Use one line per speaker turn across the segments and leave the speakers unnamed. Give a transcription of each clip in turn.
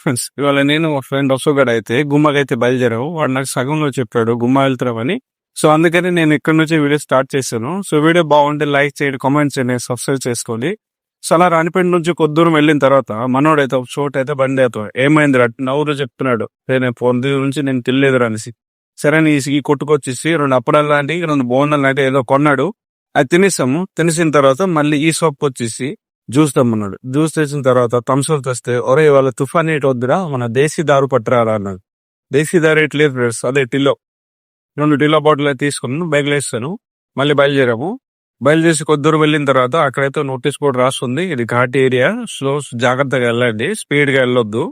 Friends ఇవాళ నేను మా ఫ్రెండ్ అశోక్ అయితే గుమ్మకైతే బయలుదేరావు. వాడు నాకు సగంలో చెప్పాడు గుమ్మ వెళ్తున్నామని. సో అందుకని నేను ఇక్కడ నుంచి వీడియో స్టార్ట్ చేశాను. సో వీడియో బాగుంటే లైక్ చేయండి, కామెంట్స్ చేయండి, సబ్స్క్రైబ్ చేసుకోండి. సో అలా రాణిపేట నుంచి కొద్ది దూరం వెళ్ళిన తర్వాత మనోడైతే ఒక చోట అయితే బండి అవుతాం ఏమైంది నవ్వురు చెప్తున్నాడు. నేను పొద్దు నుంచి నేను తినలేదురా అనేసి. సరే ఈ కొట్టుకొచ్చేసి 2 అప్పడాలు లాంటి 2 బోండాలు లాంటి ఏదో కొన్నాడు. అది తినేసాము. తినేసిన తర్వాత మళ్ళీ ఈ షాప్ వచ్చేసి జ్యూస్ తెమ్మన్నాడు. జ్యూస్ తెచ్చిన తర్వాత థమ్స్అప్ తెస్తే ఒరే వాళ్ళ తుఫాన్ ఏటి వద్దురా, మన దేశీ దారు పట్టరారా అన్నాడు. దేశీ దారు ఎటు లేదు ఫ్రెండ్స్, అదే టిల్లో 2 టిల్లో బాటిల్ అయితే తీసుకున్నాను, బైక్లో వేస్తాను. మళ్ళీ బయలుదేరాము. బయలుదేరి కొద్ది దూరం వెళ్ళిన తర్వాత అక్కడైతే నోటీస్ బోర్డు రాస్తుంది, ఇది ఘాట్ ఏరియా, స్లో జాగ్రత్తగా వెళ్ళండి, స్పీడ్ గా వెళ్ళొద్దు.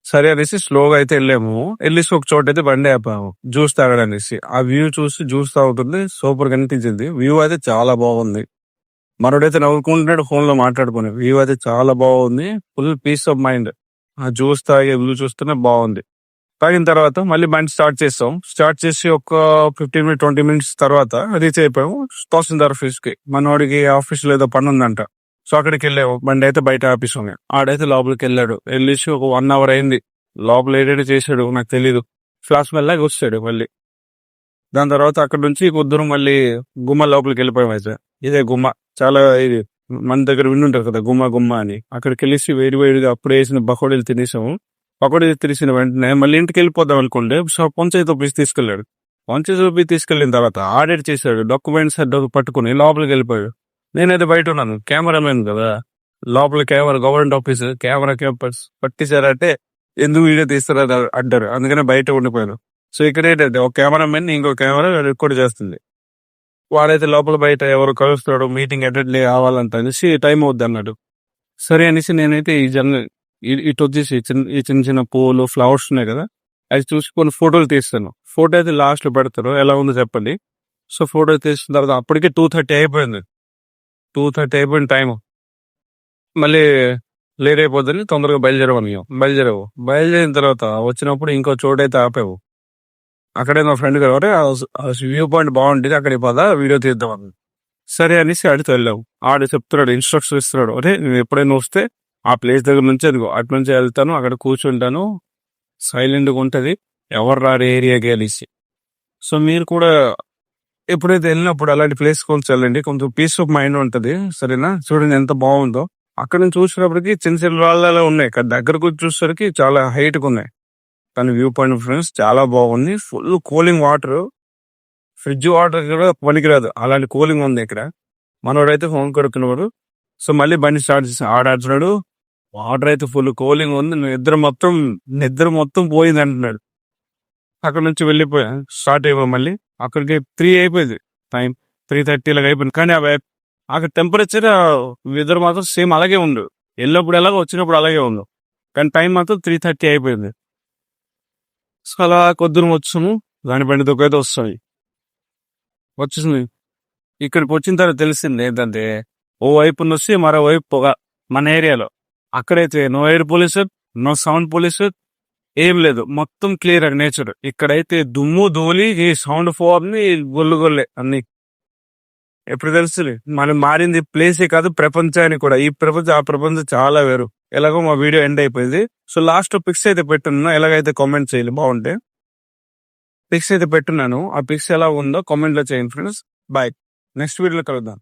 సరే అనేసి స్లోగా అయితే వెళ్ళాము. వెళ్ళేసి ఒక చోట అయితే బండి ఆపాము జ్యూస్ తాగడానికి. ఆ వ్యూ చూసి జ్యూస్ తాగుతుంది, సూపర్ కనిపించింది. వ్యూ అయితే చాలా బాగుంది. మరోడైతే నవ్వుకుంటున్నాడు ఫోన్ లో మాట్లాడుకుని. వ్యూ అయితే చాలా బాగుంది, ఫుల్ పీస్ ఆఫ్ మైండ్. ఆ జ్యూస్ తాగే వ్యూ చూస్తేనే బాగుంది. తాగిన తర్వాత మళ్ళీ బండి స్టార్ట్ చేస్తాం. స్టార్ట్ చేసి ఒక 15-20 మినిట్స్ తర్వాత రీచ్ అయిపోయాము తహసీల్దార్ ఆఫీస్ కి. మనవాడికి ఆఫీస్ లో ఏదో పని ఉందంట. సో అక్కడికి వెళ్ళాము. బండి అయితే బయట ఆఫీస్ ఉంది. ఆడైతే లోపలికి వెళ్ళాడు. వెళ్ళేసి ఒక 1 అవర్ అయింది. లోపల ఏదైతే చేశాడు నాకు తెలీదు. ఫ్లాష్ మెల్లాగా వచ్చాడు మళ్ళీ. దాని తర్వాత అక్కడ నుంచి కొద్దిరం మళ్ళీ గుమ్మ లోపలికి వెళ్ళిపోయాం. అయితే ఇదే గుమ్మ, చాలా ఇది మన దగ్గర వింటుంటారు కదా గుమ్మ గుమ్మ అని. అక్కడికి వెళ్ళేసి వేడిగా అప్పుడు వేసిన పకోడీలు తినేసాము. పకోడీలు తినేసిన వెంటనే మళ్ళీ ఇంటికి వెళ్ళిపోదాం అనుకుంటే పంచాయతీ ఆఫీస్ తీసుకెళ్లాడు. పంచాయతీ ఆఫీస్ తీసుకెళ్లిన తర్వాత ఆడిట్ చేశాడు. డాక్యుమెంట్స్ పట్టుకుని లోపలికి వెళ్ళిపోయాడు. నేనైతే బయట ఉన్నాను, కెమెరామెన్ కదా. లోపల కెమెరా, గవర్నమెంట్ ఆఫీస్ కెమెరా పట్టించారంటే ఎందుకు వీడియో తీస్తారో అంటారు. అందుకనే బయట ఉండిపోయాను. సో ఇక్కడ ఏంటంటే ఒక కెమెరామెన్ ఇంకో కెమెరా రికార్డ్ చేస్తుంది. వాడైతే లోపల బయట ఎవరు కలుస్తాడు, మీటింగ్ అటెండ్ కావాలంట అనేసి టైం అవుద్ది అన్నాడు. సరే అనేసి నేనైతే ఇటు వచ్చేసి ఈ చిన్న చిన్న పూలు ఫ్లవర్స్ ఉన్నాయి కదా, అది చూసి కొన్ని ఫోటోలు తీస్తాను. ఫోటో అయితే లాస్ట్ లో పెడతారు, ఎలా ఉందో చెప్పండి. సో ఫోటో తీసిన తర్వాత అప్పటికే 2:30 అయిపోయింది. 2:30 అయిపోయిన టైం. మళ్ళీ లేట్ అయిపోద్దని తొందరగా బయలుదేరిన తర్వాత వచ్చినప్పుడు ఇంకో చోటైతే ఆపావు. అక్కడే మా ఫ్రెండ్ గారు వ్యూ పాయింట్ బాగుంటుంది, అక్కడికి పదా వీడియో తీద్దాం అన్నది. సరే అనేసి ఆడితో వెళ్ళాము. ఆడు చెప్తున్నాడు, ఇన్స్ట్రక్షన్ ఇస్తున్నాడు. అరే నేను ఎప్పుడైనా వస్తే ఆ ప్లేస్ దగ్గర నుంచి అటు నుంచి వెళ్తాను, అక్కడ కూర్చుంటాను, సైలెంట్గా ఉంటది, ఎవరు రారు ఏరియాకి వెళ్ళేసి. సో మీరు కూడా ఎప్పుడైతే వెళ్ళినప్పుడు అలాంటి ప్లేస్ కొంచెం వెళ్ళండి, కొంచెం పీస్ ఆఫ్ మైండ్ ఉంటది. సరేనా, చూడండి ఎంత బాగుందో. అక్కడ నుంచి చూసినప్పటికి చిన్న చిన్న రాళ్ళలో ఉన్నాయి, దగ్గరకు చూసేసరికి చాలా హైట్ గా ఉన్నాయి. కానీ వ్యూ పాయింట్ ఫ్రెండ్స్ చాలా బాగుంది. Full cooling water, fridge water కూడా పనికిరాదు, అలాంటి కూలింగ్ ఉంది ఇక్కడ. మనోడైతే ఫోన్ కొడుకున్నాడు. సో మళ్ళీ బండి స్టార్ట్ చేసాం. ఆడుతున్నాడు, వాటర్ అయితే ఫుల్ కూలింగ్ ఉంది. నిద్ర మొత్తం పోయింది అంటున్నాడు. అక్కడ నుంచి వెళ్ళిపోయా, స్టార్ట్ అయిపోయి మళ్ళీ అక్కడికి 3 అయిపోయింది టైం. 3:30 లాగా అయిపోయింది. కానీ అక్కడ టెంపరేచర్ వెదర్ మాత్రం సేమ్ అలాగే ఉండు. వెళ్ళినప్పుడు ఎలాగో వచ్చినప్పుడు అలాగే ఉంది. కానీ టైం మాత్రం 3:30 అయిపోయింది. సో అలా కొద్దిగా వచ్చాము. దాని బండి దొక్కైతే వచ్చేసింది. ఇక్కడికి వచ్చిన తర్వాత తెలిసింది ఏంటంటే, ఓ వైపు వస్తే మరోవైపు పొగ. మన ఏరియాలో అక్కడైతే no air pollution, no sound pollution, ఏం లేదు, మొత్తం క్లియర్ నేచర్. ఇక్కడైతే దుమ్ము ధూళి, ఈ సౌండ్ ఫోర్ని గొల్లుగొల్లే అన్ని. ఎప్పుడు తెలుస్తుంది మనం మారింది ప్లేసే కాదు, ప్రపంచానికి కూడా. ఈ ప్రపంచం ఆ ప్రపంచం చాలా వేరు. ఎలాగో మా వీడియో ఎండ్ అయిపోయింది. సో లాస్ట్ పిక్స్ అయితే పెట్టున్నా, ఎలాగైతే కామెంట్ చేయాలి, బాగుంటే పిక్స్ అయితే పెట్టున్నాను. ఆ పిక్స్ ఎలా ఉందో కామెంట్ లో చేయండి ఫ్రెండ్స్. బాయ్, నెక్స్ట్ వీడియోలో కలుద్దాం.